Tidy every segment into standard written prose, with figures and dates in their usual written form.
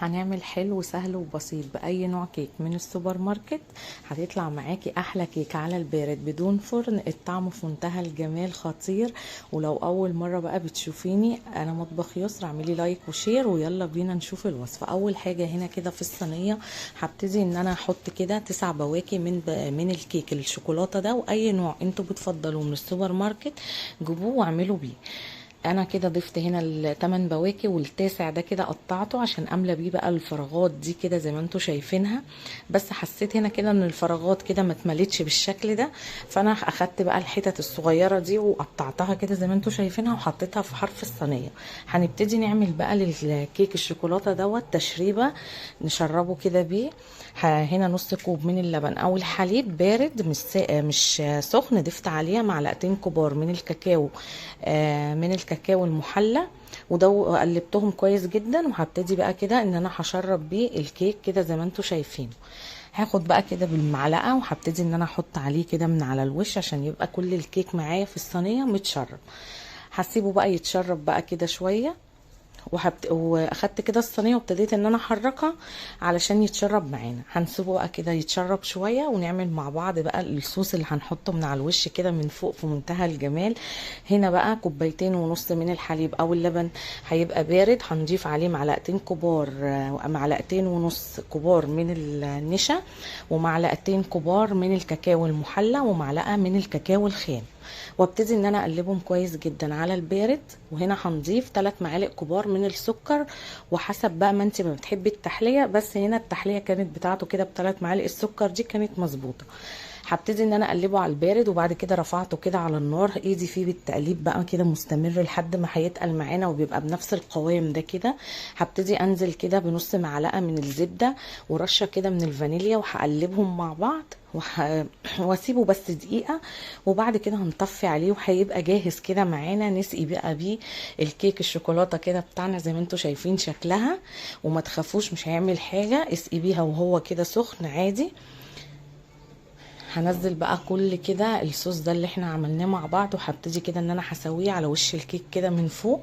هنعمل حلو سهل وبسيط باي نوع كيك من السوبر ماركت. هتطلع معاكي احلى كيك على البارد بدون فرن، الطعم في منتهى الجمال خطير. ولو اول مره بقى بتشوفيني انا مطبخ يسرا، اعملي لايك وشير ويلا بينا نشوف الوصفه. اول حاجه هنا كده في الصينيه هبتدي ان انا احط كده 9 بواكي من الكيك الشوكولاته ده، واي نوع انتوا بتفضلوه من السوبر ماركت جيبوه واعملوا بيه. انا كده ضفت هنا الثمان بواكي، والتاسع ده كده قطعته عشان املى بيه بقى الفراغات دي كده زي ما انتم شايفينها. بس حسيت هنا كده ان الفراغات كده ما اتملتش بالشكل ده، فانا اخدت بقى الحتت الصغيره دي وقطعتها كده زي ما انتم شايفينها وحطيتها في حرف الصينيه. هنبتدي نعمل بقى للكيك الشوكولاته دوت تشريبه نشربه كده بيه. هنا نص كوب من اللبن او الحليب بارد مش سخن، ضفت عليه معلقتين كبار من الكاكاو، من الكاكاو المحلى، وده قلبتهم كويس جدا. وهبتدي بقى كده ان انا هشرب بيه الكيك كده زي ما انتم شايفين. هاخد بقى كده بالمعلقه وهبتدي ان انا احط عليه كده من على الوش عشان يبقى كل الكيك معايا في الصينيه متشرب. هسيبه بقى يتشرب بقى كده شويه، واخدت كده الصينيه وابتديت ان انا احركها علشان يتشرب معانا. هنسيبه بقى كده يتشرب شويه ونعمل مع بعض بقى الصوص اللي هنحطه من على الوش كده من فوق في منتهى الجمال. هنا بقى كوبايتين ونص من الحليب او اللبن هيبقى بارد، هنضيف عليه معلقتين كبار، معلقتين ونص كبار من النشا، ومعلقتين كبار من الكاكاو المحلى، ومعلقه من الكاكاو الخام، وابتدي ان انا اقلبهم كويس جدا على البارد. وهنا هنضيف 3 معالق كبار من السكر، وحسب بقى ما انت ما بتحبي التحليه، بس هنا التحليه كانت بتاعته كده ب3 معالق السكر دي كانت مظبوطه. هبتدي ان انا اقلبه على البارد، وبعد كده رفعته كده على النار، ايدي فيه بالتقليب بقى كده مستمر لحد ما هيتقل معانا وبيبقى بنفس القوام ده كده. هبتدي انزل كده بنص معلقه من الزبده ورشه كده من الفانيليا، وهقلبهم مع بعض واسيبه بس دقيقه، وبعد كده هنطفي عليه وهيبقى جاهز كده معانا. نسقي بقى بيه الكيك الشوكولاته كده بتاعنا زي ما انتم شايفين شكلها، وما تخافوش مش هيعمل حاجه، اسقي بيها وهو كده سخن عادي. هنزل بقى كل كده الصوص ده اللي احنا عملناه مع بعض، وهبتدي كده ان انا هسويه على وش الكيك كده من فوق،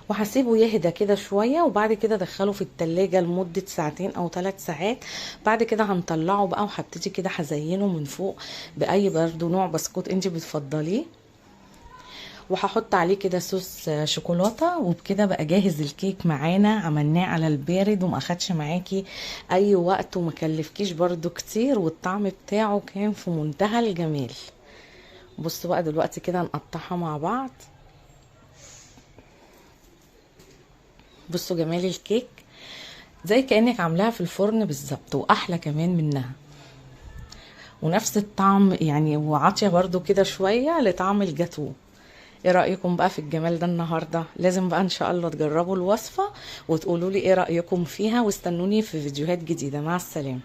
وهسيبه يهدى كده شويه، وبعد كده ادخله في التلاجة لمده ساعتين او 3 ساعات. بعد كده هنطلعه بقى، وهبتدي كده هزينه من فوق باي برضو نوع بسكوت انت بتفضليه، وهحط عليه كده صوص شوكولاته. وبكده بقى جاهز الكيك معانا، عملناه على البارد وما اخدش معاكي اي وقت وما كلفكيش برضو كتير، والطعم بتاعه كان في منتهى الجمال. بصوا بقى دلوقتي كده نقطعها مع بعض. بصوا جمال الكيك زي كأنك عاملاها في الفرن بالظبط، واحلى كمان منها، ونفس الطعم يعني، وعاطيه برضو كده شويه لطعم الجاتو. ايه رأيكم بقى في الجمال ده النهارده؟ لازم بقى ان شاء الله تجربوا الوصفة وتقولوا لي ايه رأيكم فيها، واستنوني في فيديوهات جديدة. مع السلامة.